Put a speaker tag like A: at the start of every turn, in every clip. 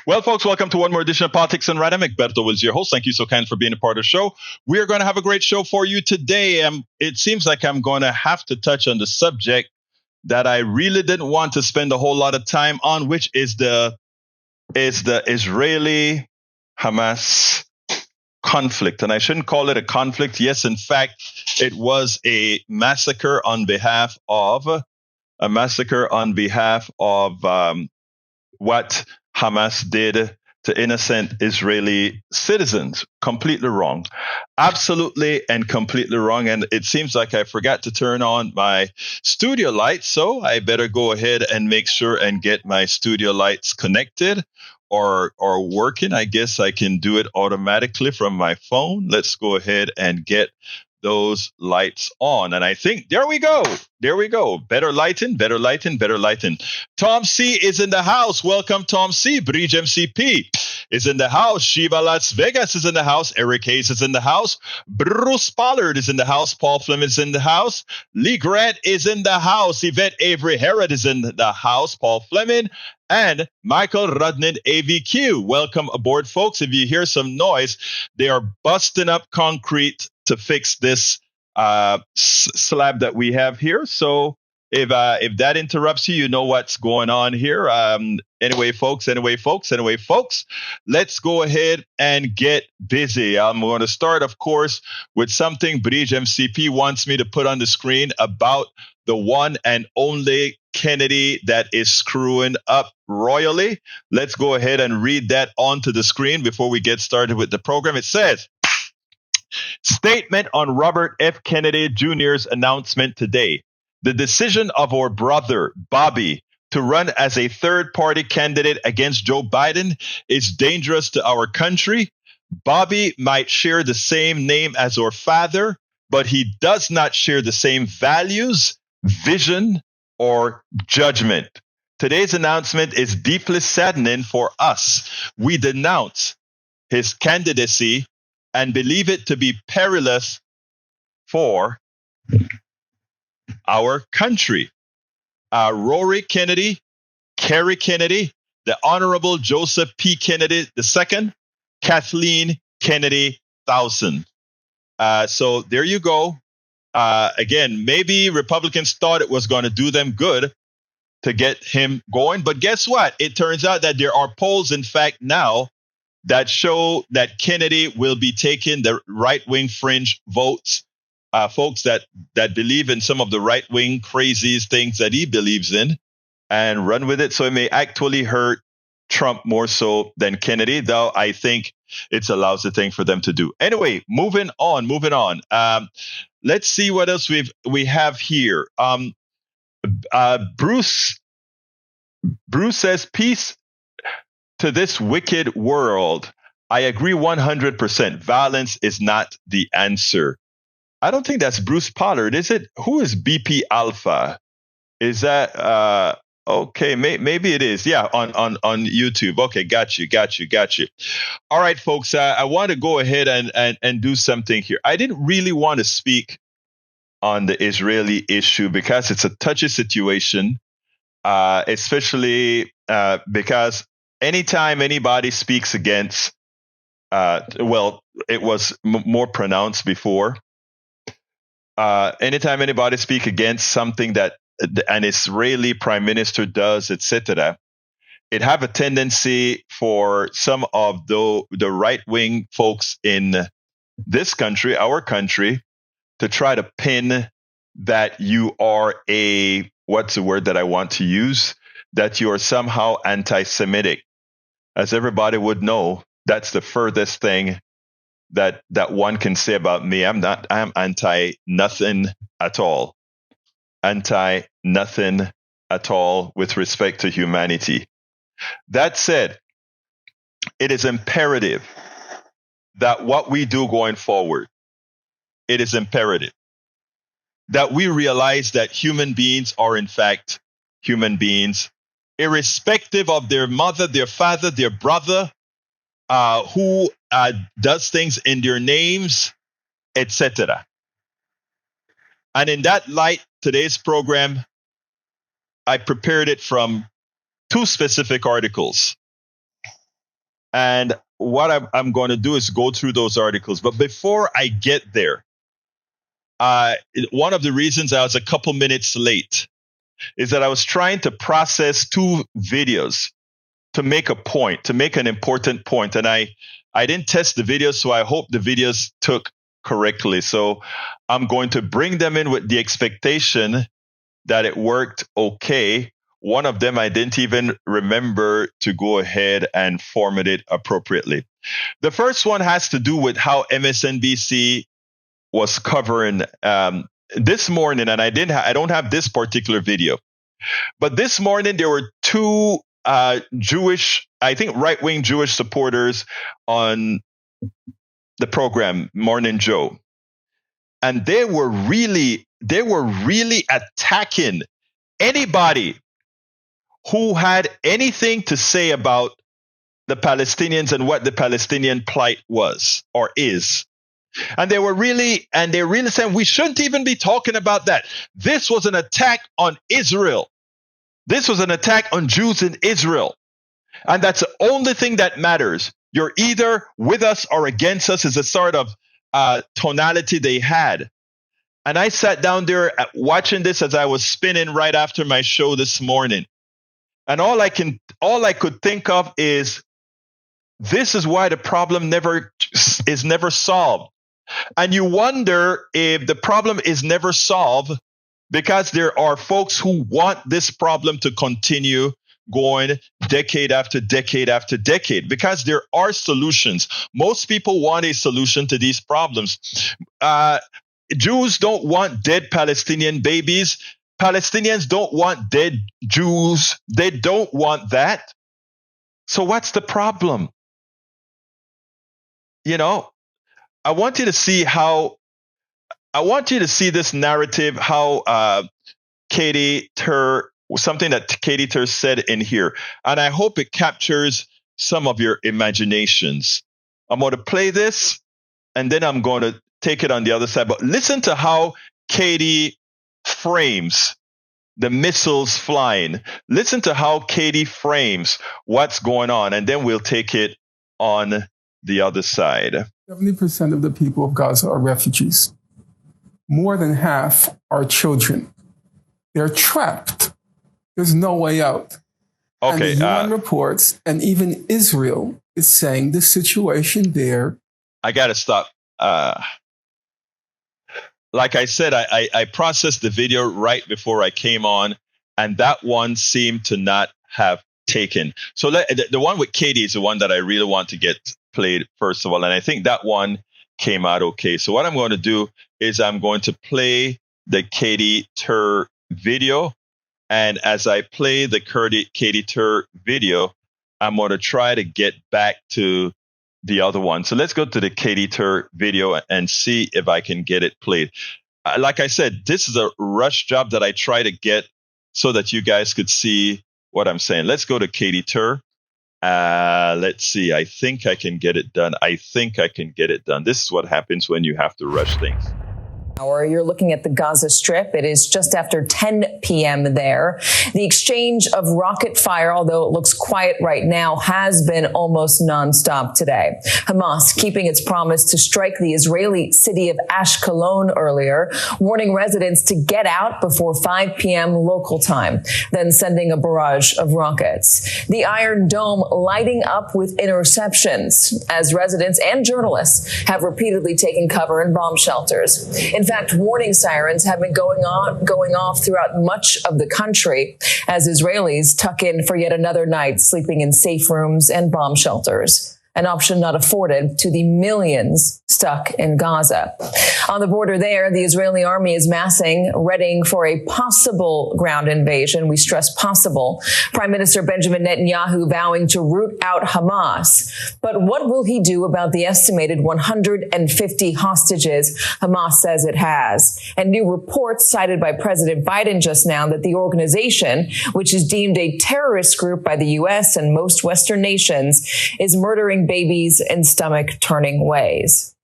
A: Well, folks, welcome to one more edition of Politics and Random. Egberto was your host. Thank you so kind for being a part of the show. We are going to have a great show for you today. It seems like I'm going to have to touch on the subject that I really didn't want to spend a whole lot of time on, which is the Israeli Hamas conflict. And I shouldn't call it a conflict. Yes, in fact, it was a massacre on behalf of what Hamas did to innocent Israeli citizens. Completely wrong. Absolutely and completely wrong. And it seems like I forgot to turn on my studio lights, so I better go ahead and make sure and get my studio lights connected or working. I guess I can do it automatically from my phone. Let's go ahead and get those lights on. And I think, there we go. Better lighting. Tom C is in the house. Welcome, Tom C. Bridge MCP is in the house. Shiva Las Vegas is in the house. Eric Hayes is in the house. Bruce Pollard is in the house. Paul Fleming is in the house. Lee Grant is in the house. Yvette Avery Herod is in the house. Paul Fleming. And Michael Rudnin AVQ. Welcome aboard, folks. If you hear some noise, they are busting up concrete to fix this slab that we have here. So if that interrupts you, you know what's going on here. Anyway, folks, let's go ahead and get busy. I'm going to start, of course, with something Bridge MCP wants me to put on the screen about the one and only Kennedy that is screwing up royally. Let's go ahead and read that onto the screen before we get started with the program. It says, statement on Robert F. Kennedy Jr.'s announcement today. The decision of our brother, Bobby, to run as a third-party candidate against Joe Biden is dangerous to our country. Bobby might share the same name as our father, but he does not share the same values, vision, or judgment. Today's announcement is deeply saddening for us. We denounce his candidacy and believe it to be perilous for our country. Rory Kennedy, Kerry Kennedy, the Honorable Joseph P. Kennedy II, Kathleen Kennedy Towson. So there you go. Again, maybe Republicans thought it was going to do them good to get him going. But guess what? It turns out that there are polls, in fact, now that show that Kennedy will be taking the right-wing fringe votes, folks that believe in some of the right-wing craziest things that he believes in, and run with it. So it may actually hurt Trump more so than Kennedy, though I think it's a lousy thing for them to do. Anyway, moving on. Let's see what else we have here. Bruce says, peace to this wicked world. I agree 100%. Violence is not the answer. I don't think that's Bruce Pollard, is it? Who is BP Alpha? Is that okay? Maybe it is. Yeah, on YouTube. Okay, got you. All right, folks. I want to go ahead and do something here. I didn't really want to speak on the Israeli issue because it's a touchy situation, especially because anytime anybody speaks against, it was more pronounced before. Anytime anybody speaks against something that an Israeli prime minister does, etc., it have a tendency for some of the right-wing folks in this country, our country, to try to pin that you are what's the word that I want to use? That you are somehow anti-Semitic. As everybody would know, that's the furthest thing that one can say about me. I'm anti nothing at all. Anti nothing at all with respect to humanity. That said, it is imperative that what we do going forward, it is imperative that we realize that human beings are in fact human beings, irrespective of their mother, their father, their brother, who does things in their names, etc. And in that light, today's program, I prepared it from two specific articles. And what I'm going to do is go through those articles. But before I get there, one of the reasons I was a couple minutes late is that I was trying to process two videos to make a point, to make an important point. And I didn't test the videos, so I hope the videos took correctly. So I'm going to bring them in with the expectation that it worked okay. One of them, I didn't even remember to go ahead and format it appropriately. The first one has to do with how MSNBC was covering this morning, and I don't have this particular video, but this morning there were two Jewish, I think right-wing Jewish supporters on the program Morning Joe, and they were really attacking anybody who had anything to say about the Palestinians and what the Palestinian plight was or is. And they really saying we shouldn't even be talking about that. This was an attack on Israel. This was an attack on Jews in Israel. And that's the only thing that matters. You're either with us or against us, is a sort of tonality they had. And I sat down there watching this as I was spinning right after my show this morning. And all I could think of is, this is why the problem is never solved. And you wonder if the problem is never solved because there are folks who want this problem to continue going decade after decade after decade, because there are solutions. Most people want a solution to these problems. Jews don't want dead Palestinian babies. Palestinians don't want dead Jews. They don't want that. So what's the problem? I want you to see this narrative, how something that Katie Tur said in here. And I hope it captures some of your imaginations. I'm going to play this, and then I'm going to take it on the other side. But listen to how Katie frames the missiles flying. Listen to how Katie frames what's going on, and then we'll take it on the other side.
B: 70% of the people of Gaza are refugees. More than half are children. They're trapped. There's no way out.
A: Okay.
B: And the UN reports, and even Israel is saying the situation there.
A: I got to stop. Like I said, I processed the video right before I came on, and that one seemed to not have taken. So the one with Katie is the one that I really want to get played first of all, and I think that one came out okay. So what I'm going to do is I'm going to play the Katie Tur video, and as I play the Katie Tur video, I'm going to try to get back to the other one. So let's go to the Katie Tur video and see if I can get it played. Like I said, this is a rush job that I try to get so that you guys could see what I'm saying. Let's go to Katie Tur. Let's see. I think I can get it done. This is what happens when you have to rush things.
C: You're looking at the Gaza Strip. It is just after 10 p.m. there. The exchange of rocket fire, although it looks quiet right now, has been almost nonstop today. Hamas keeping its promise to strike the Israeli city of Ashkelon earlier, warning residents to get out before 5 p.m. local time, then sending a barrage of rockets. The Iron Dome lighting up with interceptions as residents and journalists have repeatedly taken cover in bomb shelters. In fact, warning sirens have been going off throughout much of the country as Israelis tuck in for yet another night sleeping in safe rooms and bomb shelters, an option not afforded to the millions stuck in Gaza. On the border there, the Israeli army is massing, readying for a possible ground invasion. We stress possible. Prime Minister Benjamin Netanyahu vowing to root out Hamas. But what will he do about the estimated 150 hostages Hamas says it has? And new reports cited by President Biden just now that the organization, which is deemed a terrorist group by the U.S. and most Western nations, is murdering babies in stomach-turning ways.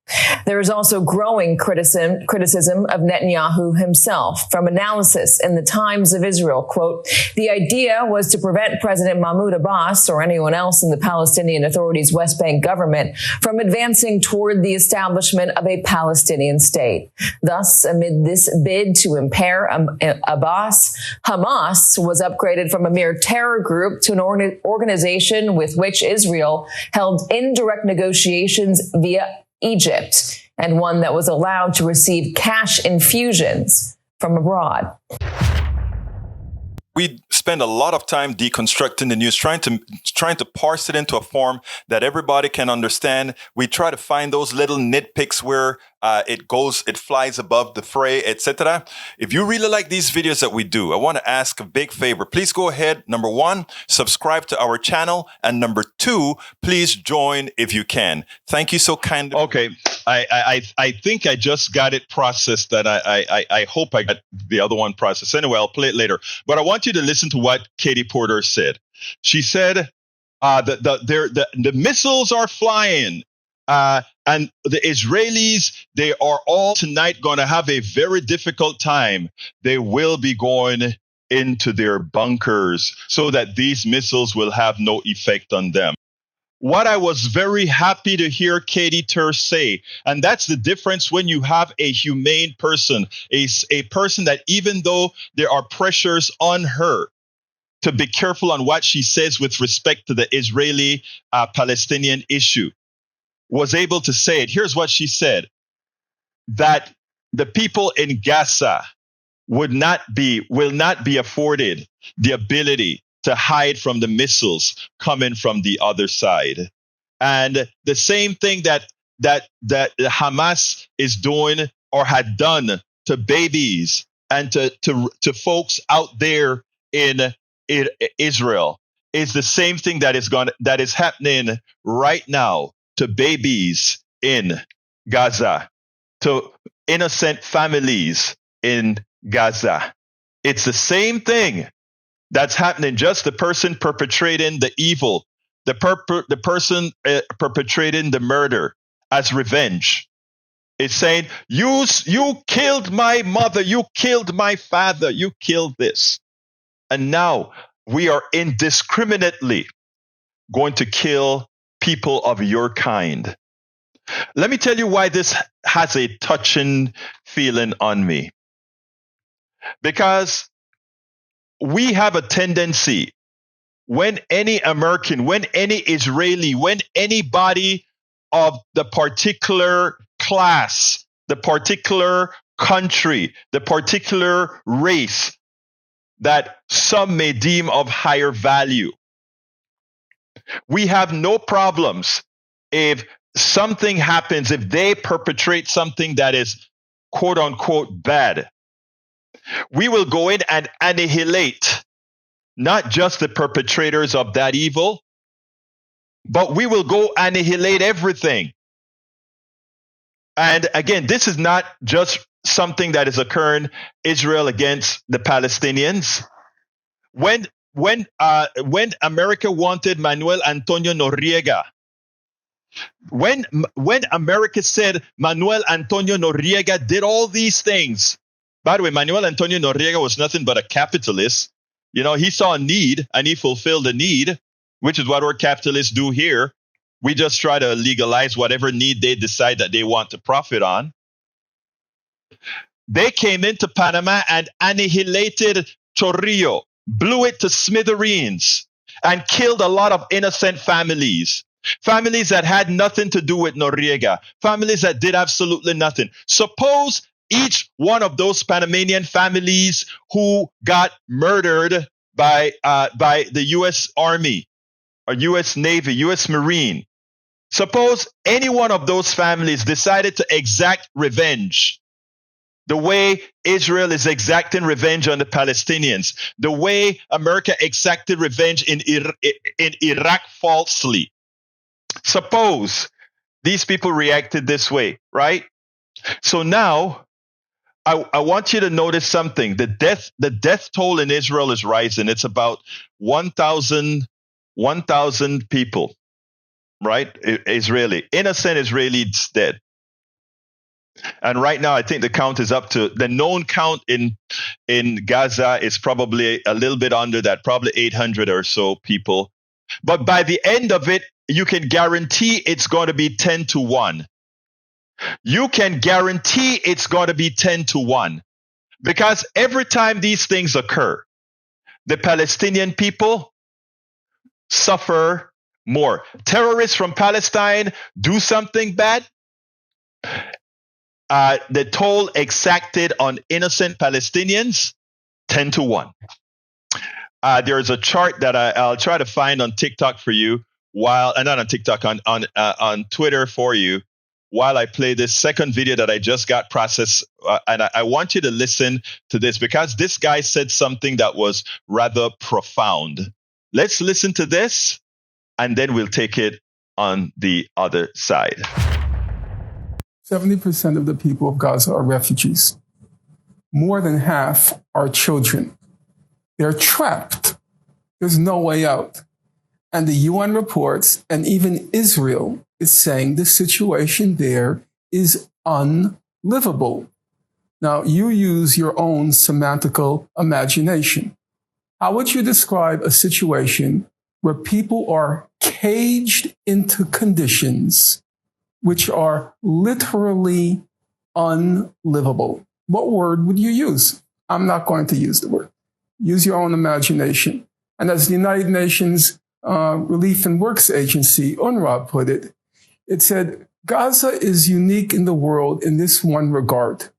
C: There is also growing criticism of Netanyahu himself. From analysis in the Times of Israel, quote, the idea was to prevent President Mahmoud Abbas or anyone else in the Palestinian Authority's West Bank government from advancing toward the establishment of a Palestinian state. Thus, amid this bid to impair Abbas, Hamas was upgraded from a mere terror group to an organization with which Israel held indirect negotiations via Egypt, and one that was allowed to receive cash infusions from abroad.
D: We spend a lot of time deconstructing the news, trying to parse it into a form that everybody can understand. We try to find those little nitpicks where it flies above the fray, etc. If you really like these videos that we do, I want to ask a big favor. Please go ahead. Number one, subscribe to our channel. And number two, please join if you can. Thank you so kindly.
A: Okay. I think I just got it processed, and I hope I got the other one processed. Anyway, I'll play it later. But I want you to listen to what Katie Porter said. She said, the missiles are flying. And the Israelis, they are all tonight going to have a very difficult time. They will be going into their bunkers so that these missiles will have no effect on them. What I was very happy to hear Katie Tur say, and that's the difference when you have a humane person, a person that even though there are pressures on her to be careful on what she says with respect to the Israeli-Palestinian issue, was able to say it. Here's what she said, that the people in Gaza will not be afforded the ability to hide from the missiles coming from the other side. And the same thing that Hamas is doing or had done to babies and to folks out there in Israel is the same thing that is happening right now to babies in Gaza, to innocent families in Gaza. It's the same thing that's happening, just the person perpetrating the evil, the person perpetrating the murder as revenge. It's saying, you killed my mother, you killed my father, you killed this. And now we are indiscriminately going to kill people of your kind. Let me tell you why this has a touching feeling on me. Because we have a tendency, when any American, when any Israeli, when anybody of the particular class, the particular country, the particular race that some may deem of higher value, we have no problems if something happens, if they perpetrate something that is quote unquote bad. We will go in and annihilate not just the perpetrators of that evil, but we will go annihilate everything. And again, this is not just something that is occurring Israel against the Palestinians. When America wanted Manuel Antonio Noriega, when America said Manuel Antonio Noriega did all these things. By the way, Manuel Antonio Noriega was nothing but a capitalist. You know, he saw a need and he fulfilled the need, which is what our capitalists do here. We just try to legalize whatever need they decide that they want to profit on. They came into Panama and annihilated Chorrillo, blew it to smithereens, and killed a lot of innocent families. Families that had nothing to do with Noriega. Families that did absolutely nothing. Suppose each one of those Panamanian families who got murdered by the U.S. Army or U.S. Navy, U.S. Marine. Suppose any one of those families decided to exact revenge the way Israel is exacting revenge on the Palestinians, the way America exacted revenge in Iraq falsely. Suppose these people reacted this way, right? So now I want you to notice something. The death toll in Israel is rising. It's about 1,000 people, right? Innocent Israelis dead. And right now, I think the count is up to the known count in Gaza is probably a little bit under that, probably 800 or so people. But by the end of it, you can guarantee it's going to be 10 to 1. You can guarantee it's going to be 10 to 1. Because every time these things occur, the Palestinian people suffer more. Terrorists from Palestine do something bad. The toll exacted on innocent Palestinians, 10 to 1. There's a chart that I'll try to find on TikTok for you, not on TikTok, on Twitter for you, while I play this second video that I just got processed. And I want you to listen to this because this guy said something that was rather profound. Let's listen to this, and then we'll take it on the other side.
B: 70% of the people of Gaza are refugees. More than half are children. They're trapped. There's no way out. And the UN reports, and even Israel is saying the situation there is unlivable. Now, you use your own semantical imagination. How would you describe a situation where people are caged into conditions which are literally unlivable? What word would you use? I'm not going to use the word. Use your own imagination. And as the United Nations Relief and Works Agency, UNRWA, put it, it said, Gaza is unique in the world in this one regard.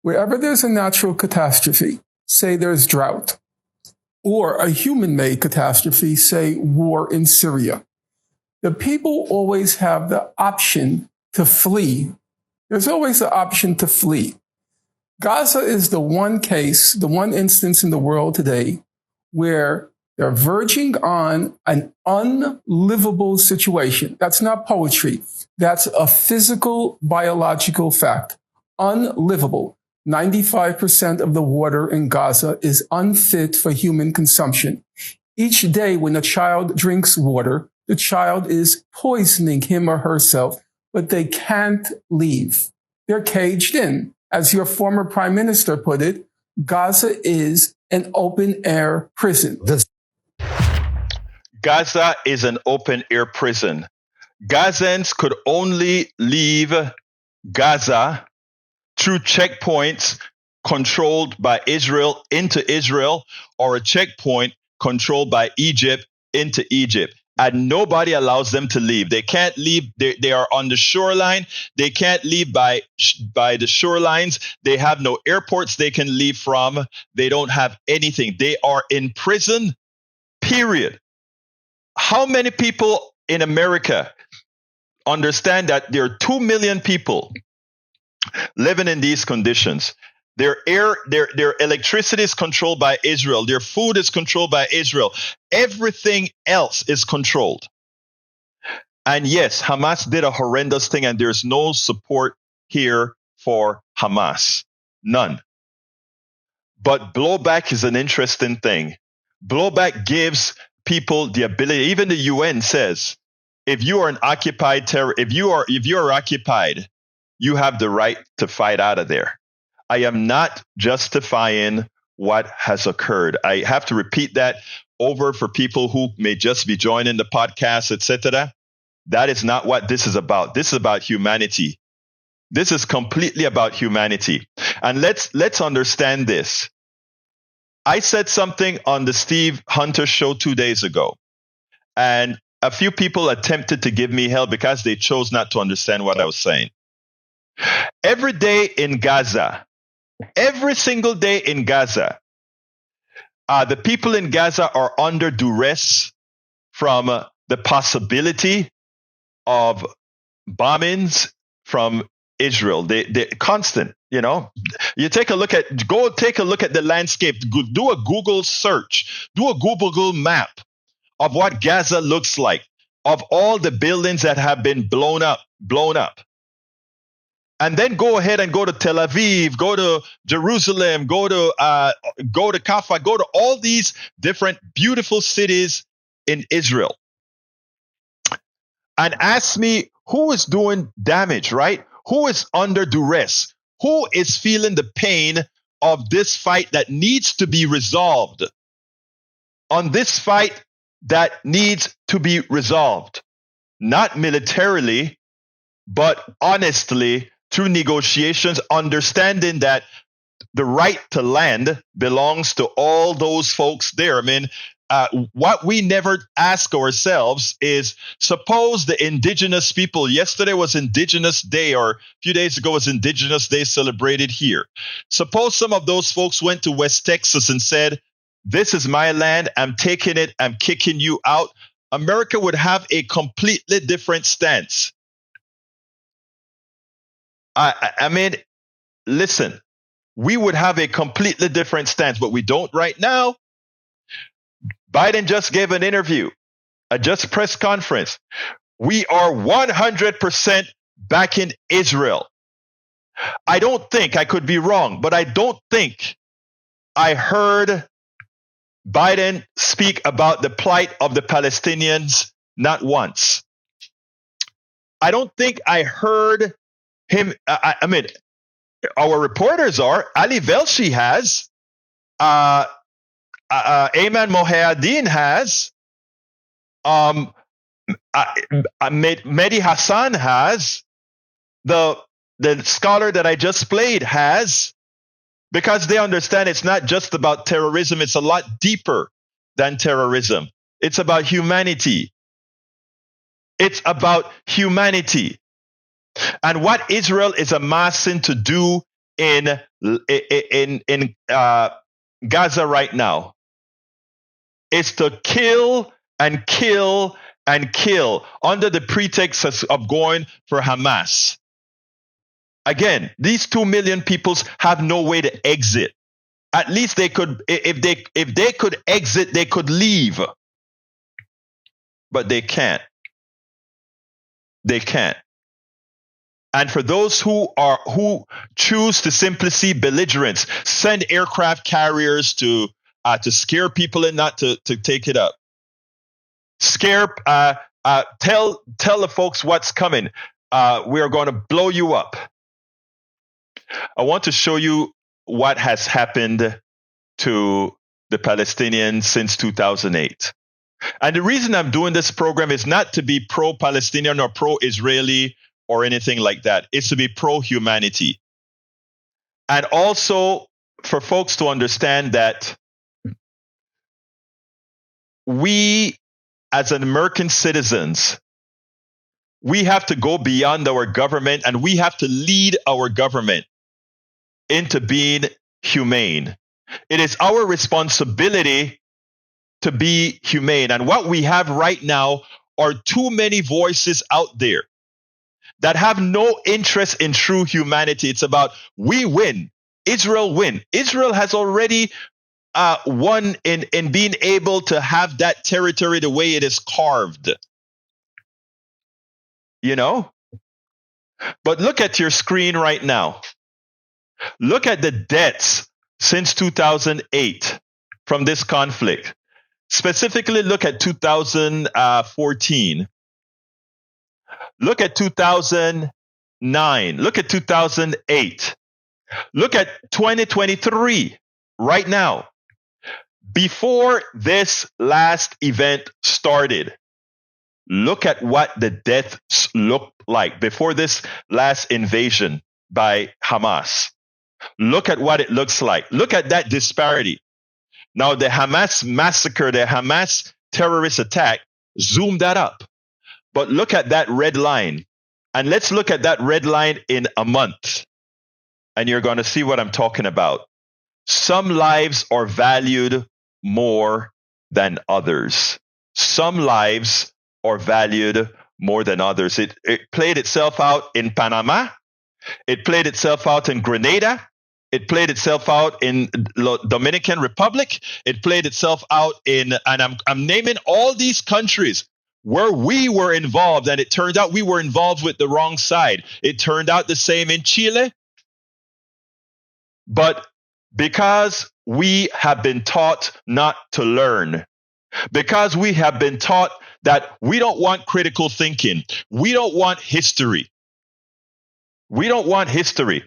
B: Wherever there's a natural catastrophe, say there's drought, or a human-made catastrophe, say war in Syria, the people always have the option to flee. There's always the option to flee. Gaza is the one case, the one instance in the world today where they're verging on an unlivable situation. That's not poetry. That's a physical, biological fact. Unlivable. 95% of the water in Gaza is unfit for human consumption. Each day when a child drinks water, the child is poisoning him or herself, but they can't leave. They're caged in. As your former prime minister put it, Gaza is an open-air prison.
A: Gaza is an open-air prison. Gazans could only leave Gaza through checkpoints controlled by Israel into Israel, or a checkpoint controlled by Egypt into Egypt. And nobody allows them to leave. They can't leave. They are on the shoreline. They can't leave by the shorelines. They have no airports they can leave from. They don't have anything. They are in prison, period. How many people in America understand that there are 2 million people living in these conditions? Their electricity is controlled by Israel. Their food is controlled by Israel. Everything else is controlled. And yes, Hamas did a horrendous thing, and there's no support here for Hamas. None. But blowback is an interesting thing. Blowback gives people the ability, even the UN says, if you are an occupied if you are occupied, you have the right to fight out of there. I am not justifying what has occurred. I have to repeat that over for people who may just be joining the podcast, etc. That is not what this is about. This is about humanity. This is completely about humanity. And let's understand this. I said something on the Steve Hunter show 2 days ago, and a few people attempted to give me hell because they chose not to understand what I was saying. Every day in Gaza, every single day in Gaza, the people in Gaza are under duress from the possibility of bombings from Israel. They're constant, you know. You take a look at the landscape. Do a Google search. Do a Google map of what Gaza looks like, of all the buildings that have been blown up. And then go ahead and go to Tel Aviv, go to Jerusalem, go to Kaffa, go to all these different beautiful cities in Israel. And ask me who is doing damage, right? Who is under duress? Who is feeling the pain of this fight that needs to be resolved? On this fight that needs to be resolved, not militarily, but honestly through negotiations, understanding that the right to land belongs to all those folks there. I mean, what we never ask ourselves is, suppose the indigenous people, yesterday was Indigenous Day, or a few days ago was Indigenous Day celebrated here. Suppose some of those folks went to West Texas and said, this is my land, I'm taking it, I'm kicking you out. America would have a completely different stance. I mean, listen, we would have a completely different stance, but we don't right now. Biden just gave an interview, a just press conference. We are 100% backing Israel. I don't think, I could be wrong, but I don't think I heard Biden speak about the plight of the Palestinians not once. I don't think I heard him. I mean, our reporters are. Ali Velshi has. Ayman Mohadin has. Mehdi Hassan has. The scholar that I just played has. Because they understand it's not just about terrorism. It's a lot deeper than terrorism. It's about humanity. It's about humanity. And what Israel is amassing to do in Gaza right now is to kill and kill and kill under the pretext of going for Hamas. Again, these 2 million people have no way to exit. At least they could, if they could exit, they could leave. But they can't. They can't. And for those who choose to simply see belligerents, send aircraft carriers to scare people and not to take it up. Scare, tell the folks what's coming. We are going to blow you up. I want to show you what has happened to the Palestinians since 2008. And the reason I'm doing this program is not to be pro-Palestinian or pro-Israeli or anything like that. It's to be pro-humanity. And also for folks to understand that we, as American citizens, we have to go beyond our government and we have to lead our government into being humane. It is our responsibility to be humane. And what we have right now are too many voices out there that have no interest in true humanity. It's about we win, Israel win. Israel has already won in being able to have that territory the way it is carved. You know? But look at your screen right now. Look at the deaths since 2008 from this conflict. Specifically, look at 2014. Look at 2009. Look at 2008. Look at 2023 right now. Before this last event started, look at what the deaths looked like before this last invasion by Hamas. Look at what it looks like. Look at that disparity. Now, the Hamas massacre, the Hamas terrorist attack, zoom that up. But look at that red line. And let's look at that red line in a month. And you're going to see what I'm talking about. Some lives are valued more than others. Some lives are valued more than others. It played itself out in Panama. It played itself out in Grenada. It played itself out in Dominican Republic. It played itself out in, and I'm naming all these countries where we were involved, and it turned out we were involved with the wrong side. It turned out the same in Chile. But because we have been taught not to learn, because we have been taught that we don't want critical thinking, we don't want history, We don't want history.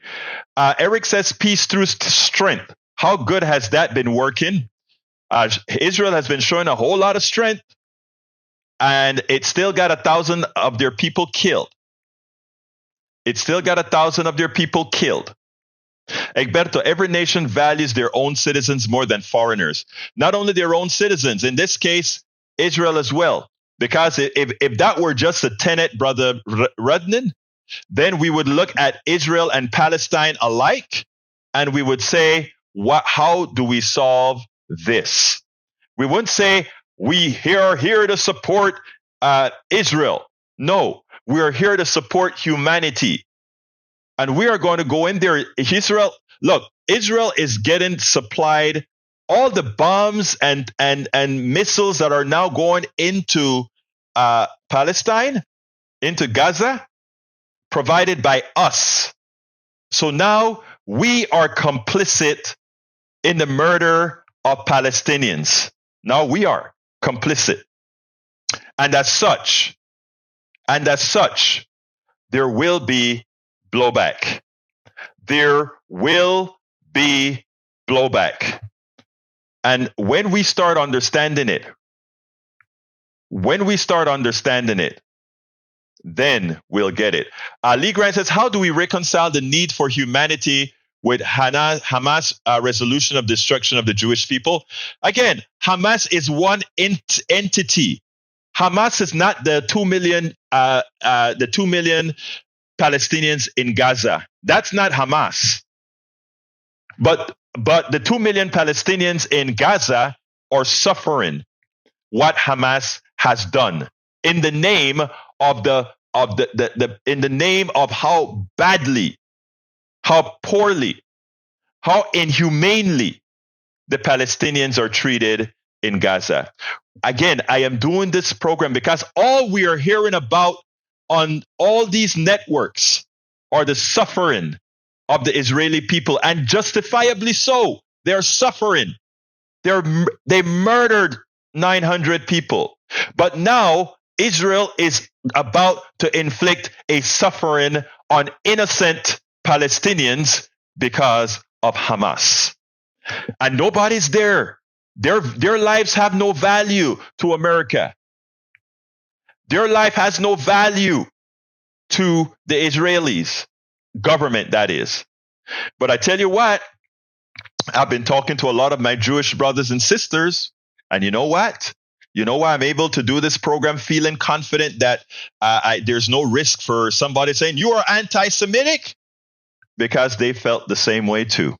A: Eric says peace through strength. How good has that been working? Israel has been showing a whole lot of strength, and it still got 1,000 of their people killed. It's still got 1,000 of their people killed. Egberto, every nation values their own citizens more than foreigners. Not only their own citizens, in this case, Israel as well. Because if that were just a tenet, Brother Rudnin, then we would look at Israel and Palestine alike, and we would say, how do we solve this? We wouldn't say, we are here to support Israel. No, we are here to support humanity. And we are going to go in there. Israel is getting supplied all the bombs and missiles that are now going into Palestine, into Gaza, provided by us. So now we are complicit in the murder of Palestinians. Now we are complicit. And as such, there will be blowback. There will be blowback. And when we start understanding it, then we'll get it. Lee Grant says, how do we reconcile the need for humanity with Hamas resolution of destruction of the Jewish people? Again, Hamas is one entity. Hamas is not the 2 million Palestinians in Gaza. That's not Hamas. But the 2 million Palestinians in Gaza are suffering what Hamas has done in the name of in the name of how badly, how poorly, how inhumanely the Palestinians are treated in Gaza. Again, I am doing this program because all we are hearing about on all these networks are the suffering of the Israeli people, and justifiably so. They're suffering. They murdered 900 people. But now Israel is about to inflict a suffering on innocent Palestinians because of Hamas. And nobody's there. Their lives have no value to America. Their life has no value to the Israelis government, that is. But I tell you what, I've been talking to a lot of my Jewish brothers and sisters, and you know what? You know why I'm able to do this program feeling confident that there's no risk for somebody saying, you are anti-Semitic? Because they felt the same way too.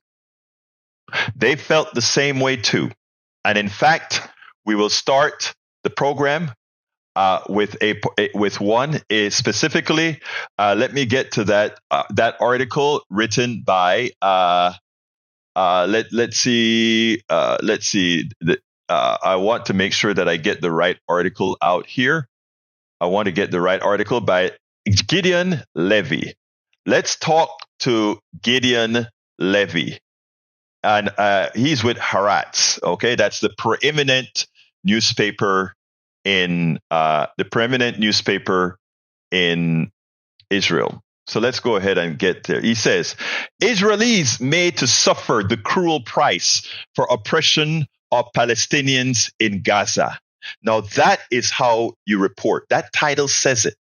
A: They felt the same way too. And in fact, we will start the program with one specifically. Let me get to that article written by let's see. I want to make sure that I get the right article out here. I want to get the right article by Gideon Levy. Let's talk to Gideon Levy, and he's with Haaretz. Okay, that's the preeminent newspaper in Israel. So let's go ahead and get there. He says, Israelis made to suffer the cruel price for oppression of Palestinians in Gaza. Now that is how you report. That title says it.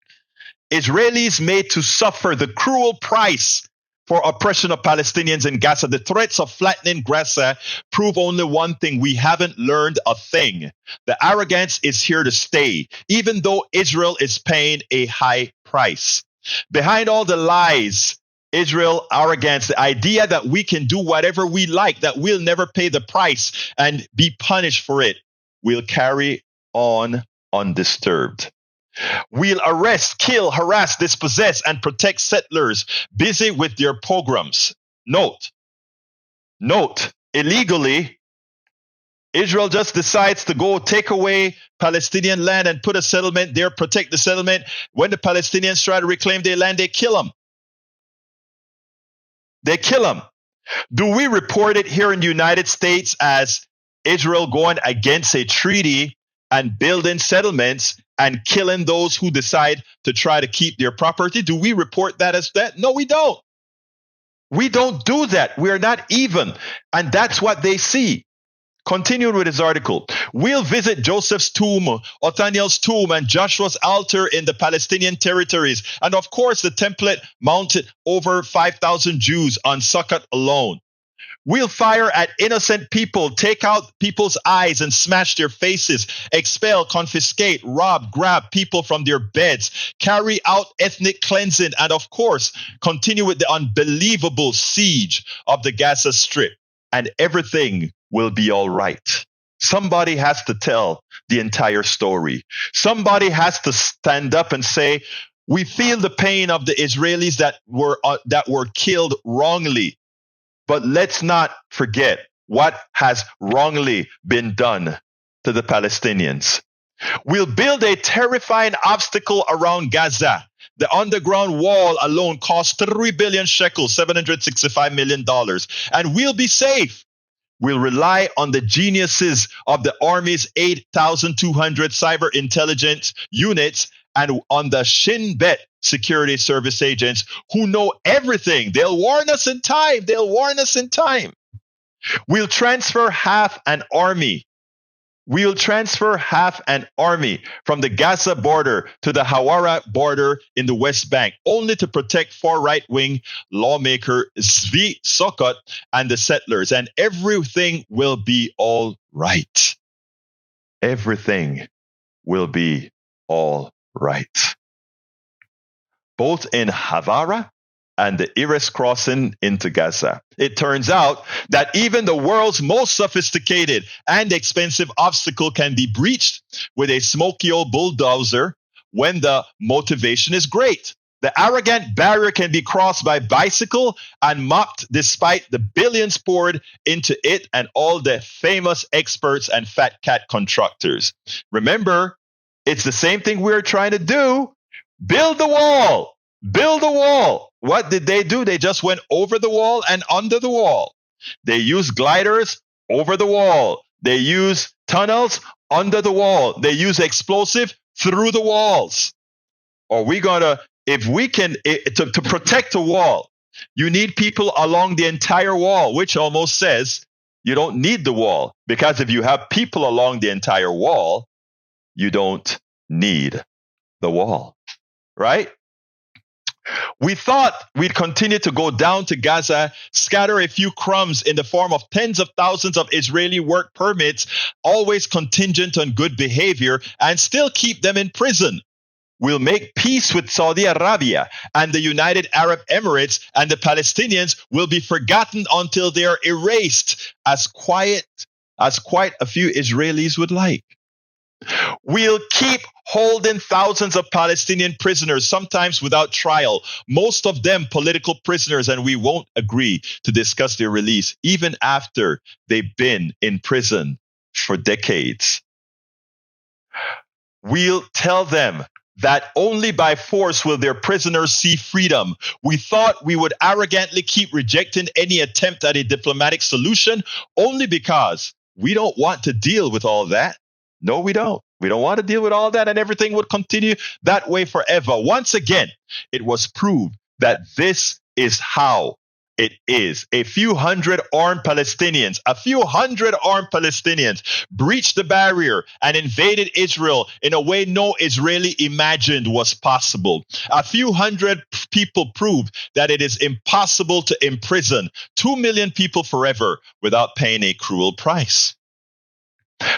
A: Israelis made to suffer the cruel price for oppression of Palestinians in Gaza. The threats of flattening Gaza prove only one thing: we haven't learned a thing. The arrogance is here to stay, even though Israel is paying a high price. Behind all the lies, Israel arrogance, the idea that we can do whatever we like, that we'll never pay the price and be punished for it, will carry on undisturbed. We'll arrest, kill, harass, dispossess, and protect settlers busy with their pogroms. Note, illegally, Israel just decides to go take away Palestinian land and put a settlement there, protect the settlement. When the Palestinians try to reclaim their land, they kill them. Do we report it here in the United States as Israel going against a treaty and building settlements and killing those who decide to try to keep their property? Do we report that as that? No, we don't. We don't do that. We're not even. And that's what they see. Continuing with his article, we'll visit Joseph's tomb, Othniel's tomb, and Joshua's altar in the Palestinian territories. And of course, the template mounted over 5,000 Jews on Sukkot alone. We'll fire at innocent people, take out people's eyes and smash their faces, expel, confiscate, rob, grab people from their beds, carry out ethnic cleansing, and of course, continue with the unbelievable siege of the Gaza Strip. And everything will be all right. Somebody has to tell the entire story. Somebody has to stand up and say, we feel the pain of the Israelis that were killed wrongly. But let's not forget what has wrongly been done to the Palestinians. We'll build a terrifying obstacle around Gaza. The underground wall alone cost 3 billion shekels, $765 million. And we'll be safe. We'll rely on the geniuses of the Army's 8,200 cyber intelligence units and on the Shin Bet security service agents who know everything. They'll warn us in time. We'll transfer half an army. We'll transfer half an army from the Gaza border to the Hawara border in the West Bank, only to protect far right-wing lawmaker Zvi Sokot and the settlers. And everything will be all right. Everything will be all right. Both in Havara and the Erez crossing into Gaza. It turns out that even the world's most sophisticated and expensive obstacle can be breached with a smoky old bulldozer when the motivation is great. The arrogant barrier can be crossed by bicycle and mocked despite the billions poured into it and all the famous experts and fat cat contractors. Remember, it's the same thing we're trying to do. Build the wall. Build a wall. What did they do? They just went over the wall and under the wall. They used gliders over the wall. They use tunnels under the wall. They use explosive through the walls. Or we gonna, if we can, to protect a wall, you need people along the entire wall, which almost says you don't need the wall, because if you have people along the entire wall, you don't need the wall, right? We thought we'd continue to go down to Gaza, scatter a few crumbs in the form of tens of thousands of Israeli work permits, always contingent on good behavior, and still keep them in prison. We'll make peace with Saudi Arabia and the United Arab Emirates, and the Palestinians will be forgotten until they are erased, as quite a few Israelis would like. We'll keep holding thousands of Palestinian prisoners, sometimes without trial, most of them political prisoners, and we won't agree to discuss their release, even after they've been in prison for decades. We'll tell them that only by force will their prisoners see freedom. We thought we would arrogantly keep rejecting any attempt at a diplomatic solution only because we don't want to deal with all that. No, we don't. We don't want to deal with all that, and everything would continue that way forever. Once again, it was proved that this is how it is. A few hundred armed Palestinians breached the barrier and invaded Israel in a way no Israeli imagined was possible. A few hundred people proved that it is impossible to imprison 2 million people forever without paying a cruel price.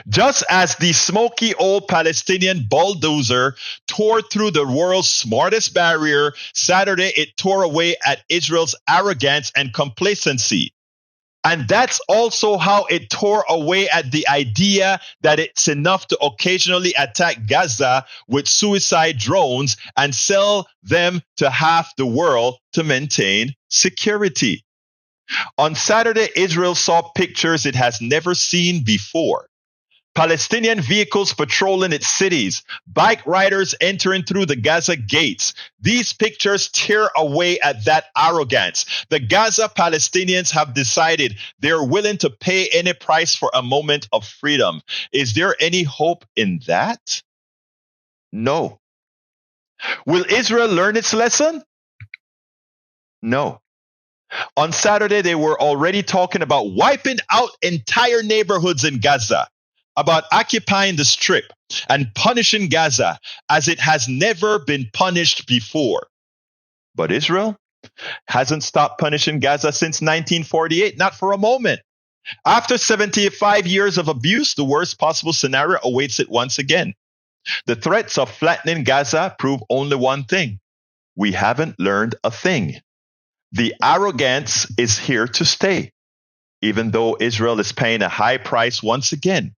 A: Just as the smoky old Palestinian bulldozer tore through the world's smartest barrier, Saturday it tore away at Israel's arrogance and complacency. And that's also how it tore away at the idea that it's enough to occasionally attack Gaza with suicide drones and sell them to half the world to maintain security. On Saturday, Israel saw pictures it has never seen before. Palestinian vehicles patrolling its cities, bike riders entering through the Gaza gates. These pictures tear away at that arrogance. The Gaza Palestinians have decided they're willing to pay any price for a moment of freedom. Is there any hope in that? No. Will Israel learn its lesson? No. On Saturday, they were already talking about wiping out entire neighborhoods in Gaza, about occupying the strip and punishing Gaza as it has never been punished before. But Israel hasn't stopped punishing Gaza since 1948, not for a moment. After 75 years of abuse, the worst possible scenario awaits it once again. The threats of flattening Gaza prove only one thing. We haven't learned a thing. The arrogance is here to stay, even though Israel is paying a high price once again.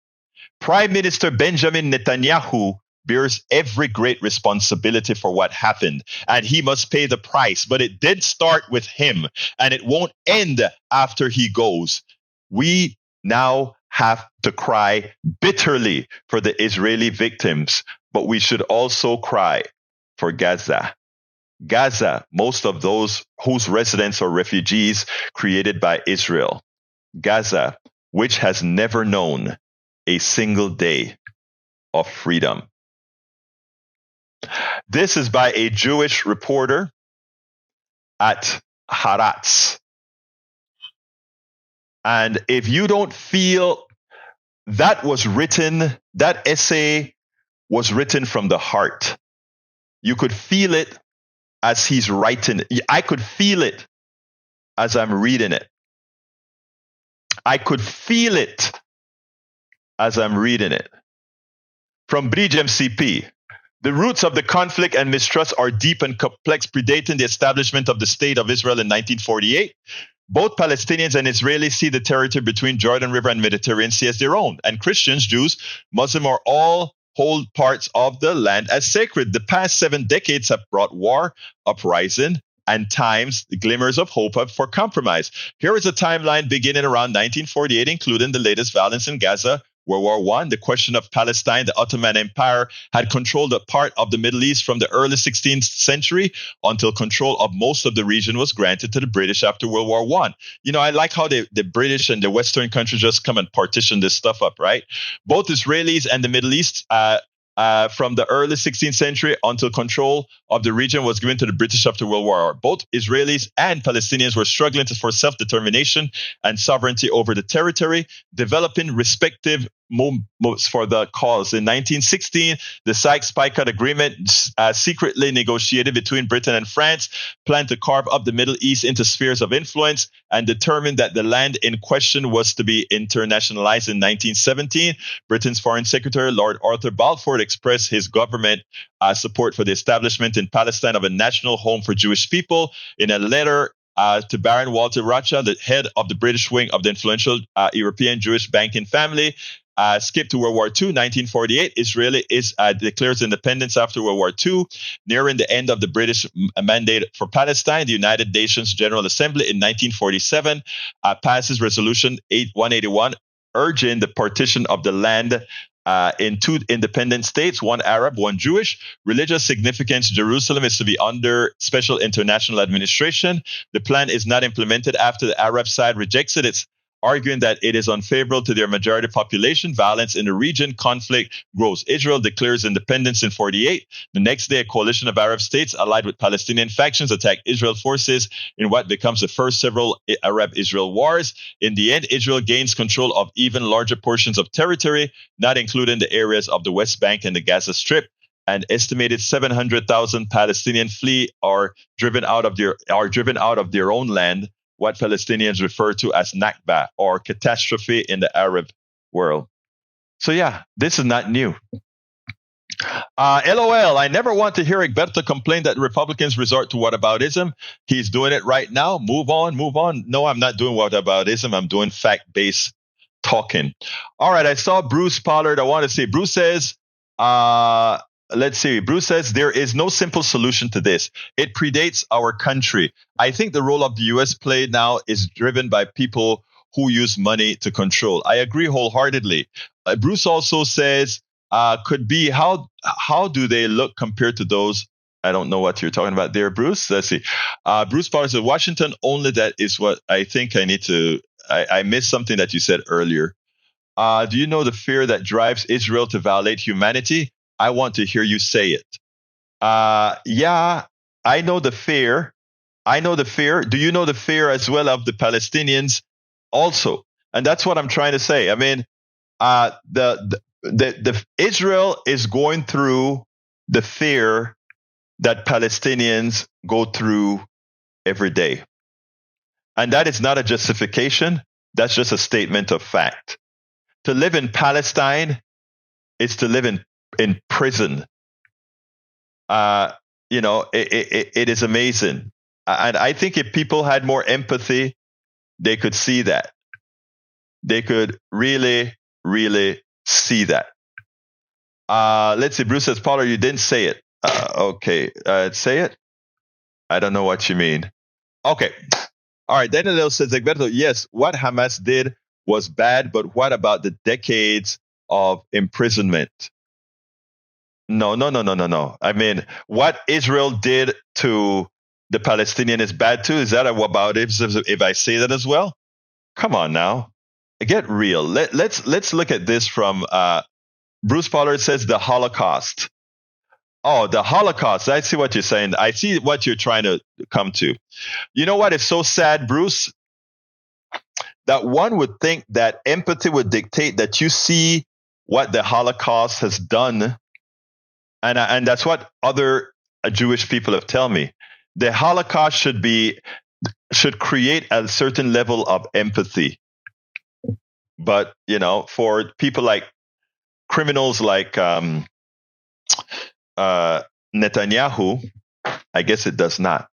A: Prime Minister Benjamin Netanyahu bears every great responsibility for what happened, and he must pay the price. But it did start with him, and it won't end after he goes. We now have to cry bitterly for the Israeli victims, but we should also cry for Gaza. Gaza, most of those whose residents are refugees created by Israel. Gaza, which has never known a single day of freedom. This is by a Jewish reporter at Haaretz. And if you don't feel that essay was written from the heart, you could feel it as he's writing it. I could feel it as I'm reading it. I could feel it as I'm reading it. From Bridge MCP, the roots of the conflict and mistrust are deep and complex, predating the establishment of the State of Israel in 1948. Both Palestinians and Israelis see the territory between Jordan River and Mediterranean Sea as their own, and Christians, Jews, Muslims are all hold parts of the land as sacred. The past 7 decades have brought war, uprising, and times glimmers of hope for compromise. Here is a timeline beginning around 1948, including the latest violence in Gaza, World War I, the question of Palestine. The Ottoman Empire had controlled a part of the Middle East from the early 16th century until control of most of the region was granted to the British after World War I. You know, I like how the British and the Western countries just come and partition this stuff up, right? Both Israelis and the Middle East from the early 16th century until control of the region was given to the British after World War I. Both Israelis and Palestinians were struggling for self-determination and sovereignty over the territory, developing respective moves for the cause. In 1916, the Sykes-Picot Agreement, secretly negotiated between Britain and France, planned to carve up the Middle East into spheres of influence and determined that the land in question was to be internationalized. In 1917, Britain's Foreign Secretary, Lord Arthur Balfour, expressed his government support for the establishment in Palestine of a national home for Jewish people. In a letter to Baron Walter Rothschild, the head of the British wing of the influential European Jewish banking family, skip to World War II, 1948. Israel declares independence after World War II. Nearing the end of the British mandate for Palestine, the United Nations General Assembly in 1947 passes Resolution 181, urging the partition of the land in 2 independent states, 1 Arab, 1 Jewish. Religious significance: Jerusalem is to be under special international administration. The plan is not implemented after the Arab side rejects it. It's arguing that it is unfavorable to their majority population. Violence in the region, conflict grows. Israel declares independence in 48. The next day, a coalition of Arab states allied with Palestinian factions attacked Israel forces in what becomes the first several Arab-Israel wars. In the end, Israel gains control of even larger portions of territory, not including the areas of the West Bank and the Gaza Strip. An estimated 700,000 Palestinians flee are driven out of their own land, what Palestinians refer to as Nakba, or catastrophe in the Arab world. So yeah, this is not new. LOL, I never want to hear Egberto complain that Republicans resort to whataboutism. He's doing it right now. Move on. No, I'm not doing whataboutism. I'm doing fact-based talking. All right, I saw Bruce Pollard. I want to say, Bruce says, let's see. Bruce says, there is no simple solution to this. It predates our country. I think the role of the U.S. play now is driven by people who use money to control. I agree wholeheartedly. Bruce also says, could be how do they look compared to those? I don't know what you're talking about there, Bruce. Let's see. Bruce Potter said, Washington only. That is what I think I need to. I missed something that you said earlier. Do you know the fear that drives Israel to violate humanity? I want to hear you say it. Yeah, I know the fear. I know the fear. Do you know the fear as well of the Palestinians also? And that's what I'm trying to say. I mean, the Israel is going through the fear that Palestinians go through every day. And that is not a justification. That's just a statement of fact. To live in Palestine is to live in prison. It is amazing. And I think if people had more empathy, they could see that. They could really, really see that. Let's see. Bruce says, Paula, you didn't say it. Okay. Say it? I don't know what you mean. Okay. All right. Daniel says, Egberto, yes, what Hamas did was bad, but what about the decades of imprisonment? No. I mean, what Israel did to the Palestinian is bad too. Is that about if I say that as well? Come on now. Get real. Let's look at this from Bruce Pollard says the Holocaust. Oh, the Holocaust. I see what you're saying. I see what you're trying to come to. You know what is so sad, Bruce? That one would think that empathy would dictate that you see what the Holocaust has done. And that's what other Jewish people have told me. The Holocaust should create a certain level of empathy. But, for people like criminals like Netanyahu, I guess it does not.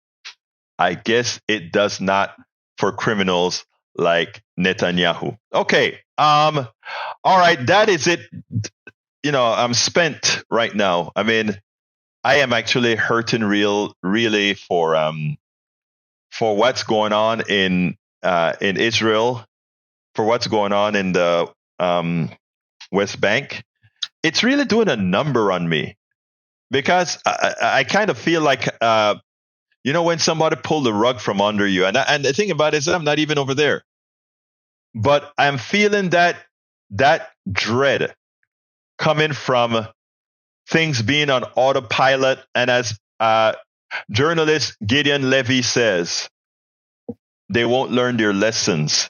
A: I guess it does not for criminals like Netanyahu. Okay. All right. That is it. I'm spent right now. I mean, I am actually hurting really for what's going on in Israel, for what's going on in the West Bank. It's really doing a number on me because I kind of feel like, when somebody pulled the rug from under you. And the thing about it is I'm not even over there. But I'm feeling that dread coming from things being on autopilot. And as journalist Gideon Levy says, they won't learn their lessons.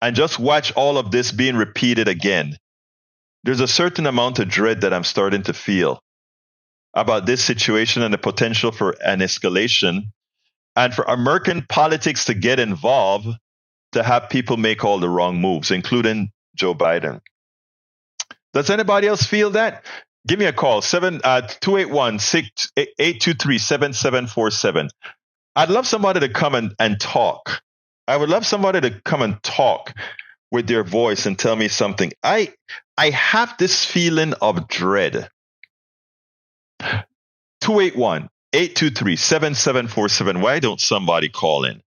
A: And just watch all of this being repeated again. There's a certain amount of dread that I'm starting to feel about this situation and the potential for an escalation, and for American politics to get involved to have people make all the wrong moves, including Joe Biden. Does anybody else feel that? Give me a call, 281-823-7747. I'd love somebody to come and talk. I would love somebody to come and talk with their voice and tell me something. I have this feeling of dread. 281-823-7747. Why don't somebody call in?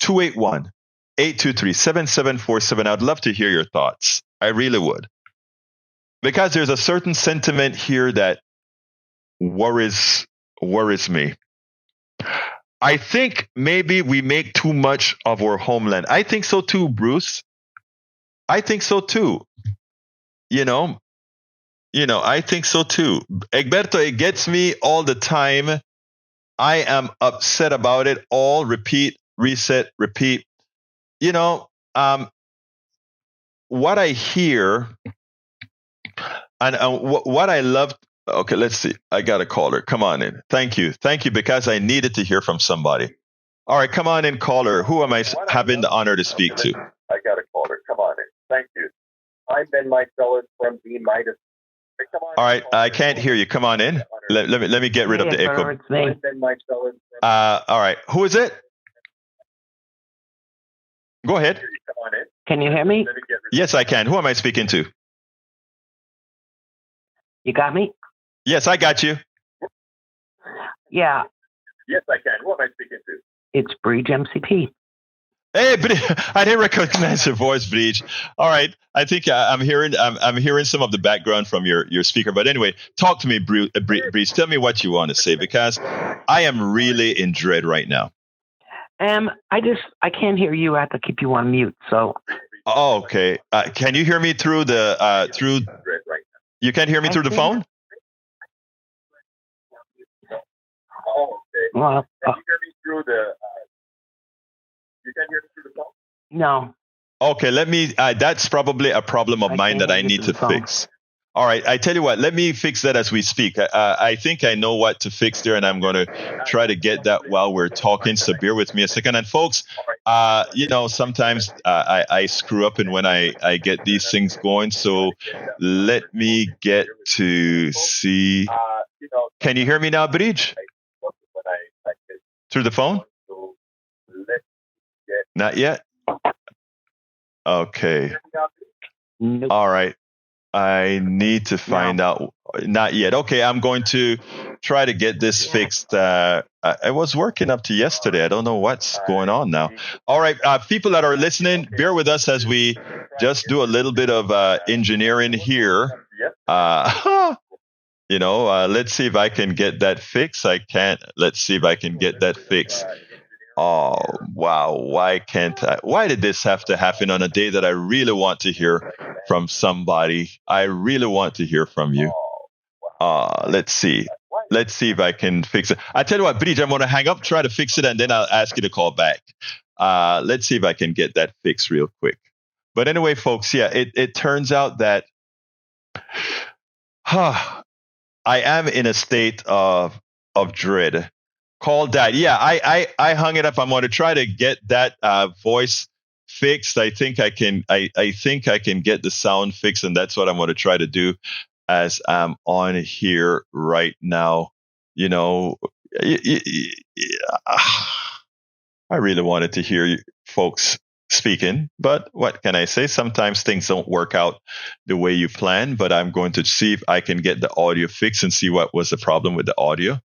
A: 281-823-7747. I'd love to hear your thoughts. I really would. Because there's a certain sentiment here that worries me. I think maybe we make too much of our homeland. I think so too, Bruce. I think so too. I think so too. Egberto, it gets me all the time. I am upset about it all. Repeat, reset, repeat. What I hear and what I love. Okay, let's see. I got a caller. Come on in. Thank you, because I needed to hear from somebody. All right, come on in, caller. Who am I having the honor to speak to?
E: I got a caller. Come on in. Thank you. I'm Ben Mycelis from the Midas.
A: All right, I can't hear you. Come on in. Let me get rid of the echo. All right, who is it? Go ahead.
F: Can you hear me?
A: Yes, I can. Who am I speaking to?
F: You got me?
A: Yes, I got you.
F: Yeah.
E: Yes, I can. Who am I speaking to?
F: It's Bridge MCP.
A: Hey, I didn't recognize your voice, Breach. All right, I think I'm hearing some of the background from your speaker. But anyway, talk to me, Breach. Tell me what you want to say because I am really in dread right now.
F: I can't hear you. I have to keep you on mute. So.
A: Oh, okay. Can you hear me through the through? You can't hear me through the phone?
F: Well,
E: Can you hear me through the? You can hear me through the phone?
F: no.
A: Okay, let me. That's probably a problem of mine that I need to fix. All right, I tell you what. Let me fix that as we speak. I think I know what to fix there, and I'm going to try to get that while we're talking. So bear with me a second. And folks, sometimes I screw up, and when I get these things going, so let me get to see. Can you hear me now, Bridge? Through the phone? Not yet. Okay.
F: Nope.
A: All right. I need to find out. Not yet. Okay, I'm going to try to get this fixed. I was working up to yesterday. I don't know what's going on now. All right, people that are listening, bear with us as we just do a little bit of engineering here. Let's see if I can get that fixed. I can't. Let's see if I can get that fixed. Oh, wow. Why can't I? Why did this have to happen on a day that I really want to hear from somebody? I really want to hear from you. Let's see. Let's see if I can fix it. I tell you what, Bridge, I'm going to hang up, try to fix it, and then I'll ask you to call back. Let's see if I can get that fixed real quick. But anyway, folks, yeah, it turns out that I am in a state of dread. Call died. Yeah, I hung it up. I'm going to try to get that voice fixed. I think I can. I think I can get the sound fixed, and that's what I'm going to try to do as I'm on here right now. I really wanted to hear you folks speaking, but what can I say? Sometimes things don't work out the way you plan. But I'm going to see if I can get the audio fixed and see what was the problem with the audio.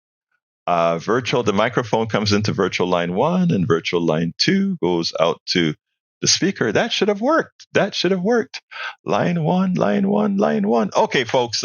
A: The microphone comes into virtual line 1 and virtual line 2 goes out to the speaker. That should have worked. Line 1, line 1, line 1. Okay, folks,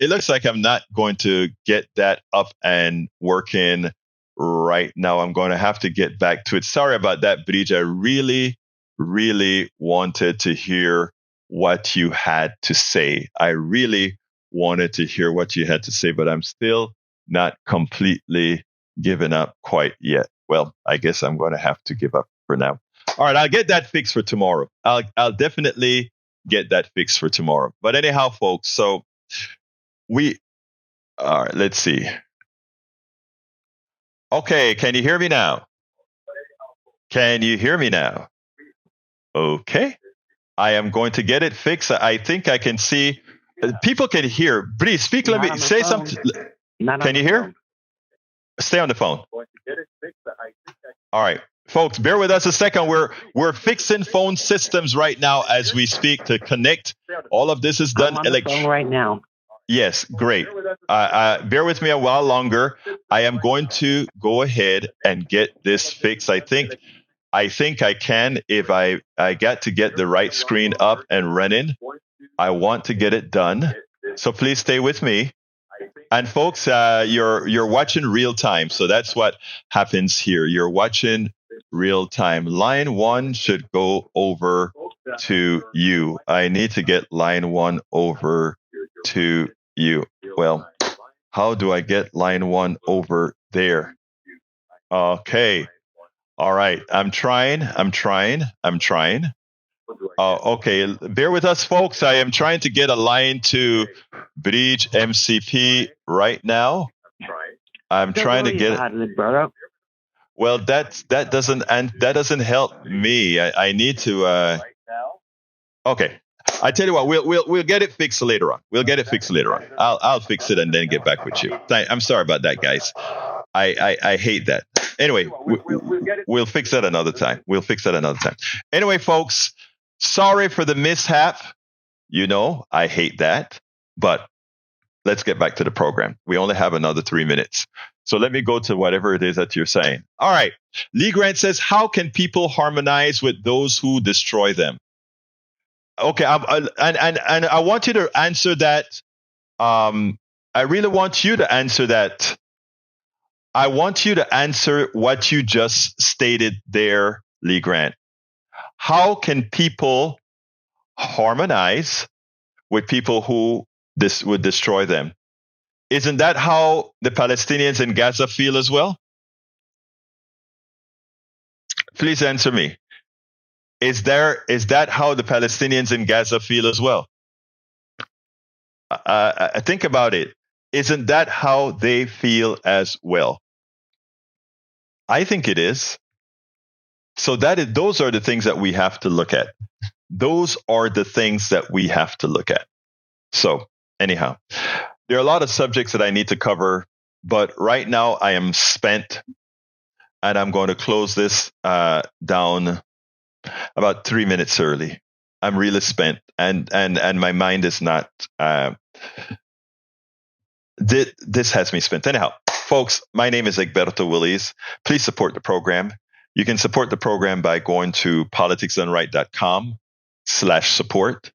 A: it looks like I'm not going to get that up and working right now. I'm going to have to get back to it. Sorry about that, Bridge. I really, really wanted to hear what you had to say. I really wanted to hear what you had to say, but I'm still not completely given up quite yet. Well, I guess I'm going to have to give up for now. All right, I'll get that fixed for tomorrow. I'll definitely get that fixed for tomorrow. But anyhow, folks, so all right, let's see. Okay, can you hear me now? Okay. I am going to get it fixed. I think I can see. People can hear. Please speak. Let me say something. Can you hear? Stay on the phone. All right, folks, bear with us a second. We're fixing phone systems right now as we speak to connect. All of this is done
F: electronically right now.
A: Yes, great. Bear with me a while longer. I am going to go ahead and get this fixed. I think I can if I got to get the right screen up and running. I want to get it done. So please stay with me. And folks, you're watching real time. So that's what happens here. You're watching real time. Line 1 should go over to you. I need to get line 1 over to you. Well, how do I get line 1 over there? Okay. All right. I'm trying. Okay. Bear with us, folks. I am trying to get a line to Bridge MCP right now. I'm trying to get it. Well, that doesn't help me. I need to. Okay. I tell you what, we'll get it fixed later on. I'll fix it and then get back with you. I'm sorry about that, guys. I hate that. Anyway, we'll fix that another time. Anyway, folks, sorry for the mishap. I hate that. But let's get back to the program. We only have another 3 minutes. So let me go to whatever it is that you're saying. All right. Lee Grant says, how can people harmonize with those who destroy them? Okay. And I want you to answer that. I really want you to answer that. I want you to answer what you just stated there, Lee Grant. How can people harmonize with people who this would destroy them? Isn't that how the Palestinians in Gaza feel as well? Please answer me. Is that how the Palestinians in Gaza feel as well? Think about it. Isn't that how they feel as well? I think it is. So those are the things that we have to look at. Those are the things that we have to look at. So anyhow, there are a lot of subjects that I need to cover, but right now I am spent, and I'm going to close this down about 3 minutes early. I'm really spent, and my mind is not. This has me spent. Anyhow, folks, my name is Egberto Willies. Please support the program. You can support the program by going to politicsdoneright.com/support.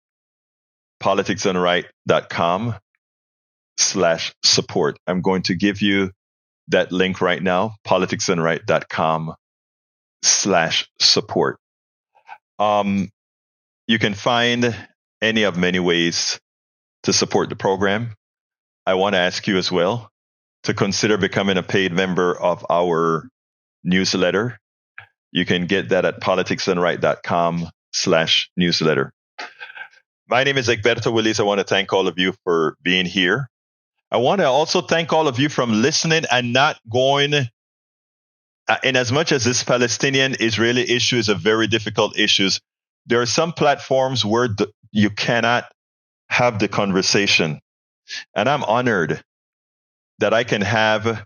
A: politicsdoneright.com/support. I'm going to give you that link right now, politicsdoneright.com/support. You can find any of many ways to support the program. I want to ask you as well to consider becoming a paid member of our newsletter. You can get that at politicsdoneright.com/newsletter. My name is Egberto Willies. I want to thank all of you for being here. I want to also thank all of you from listening and not going. In as much as this Palestinian-Israeli issue is a very difficult issue, there are some platforms where you cannot have the conversation. And I'm honored that I can have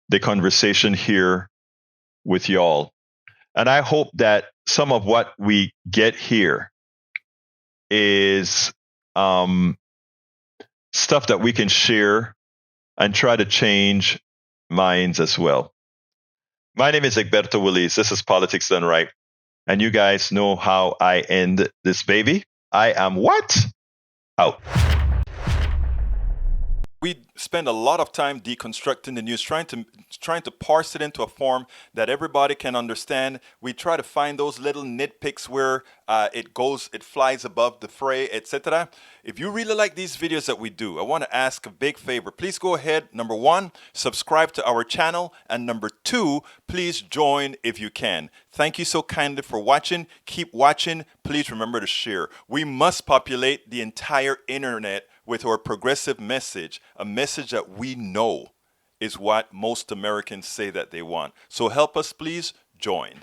A: the conversation here with y'all. And I hope that some of what we get here is stuff that we can share and try to change minds as well. My name is Egberto Willies. This is Politics Done Right. And you guys know how I end this baby. I am what? Out.
D: We spend a lot of time deconstructing the news, trying to parse it into a form that everybody can understand. We try to find those little nitpicks where it flies above the fray, etc. If you really like these videos that we do, I want to ask a big favor. Please go ahead. Number 1, subscribe to our channel. And number 2, please join if you can. Thank you so kindly for watching. Keep watching. Please remember to share. We must populate the entire internet with our progressive message, a message that we know is what most Americans say that they want. So help us, please join.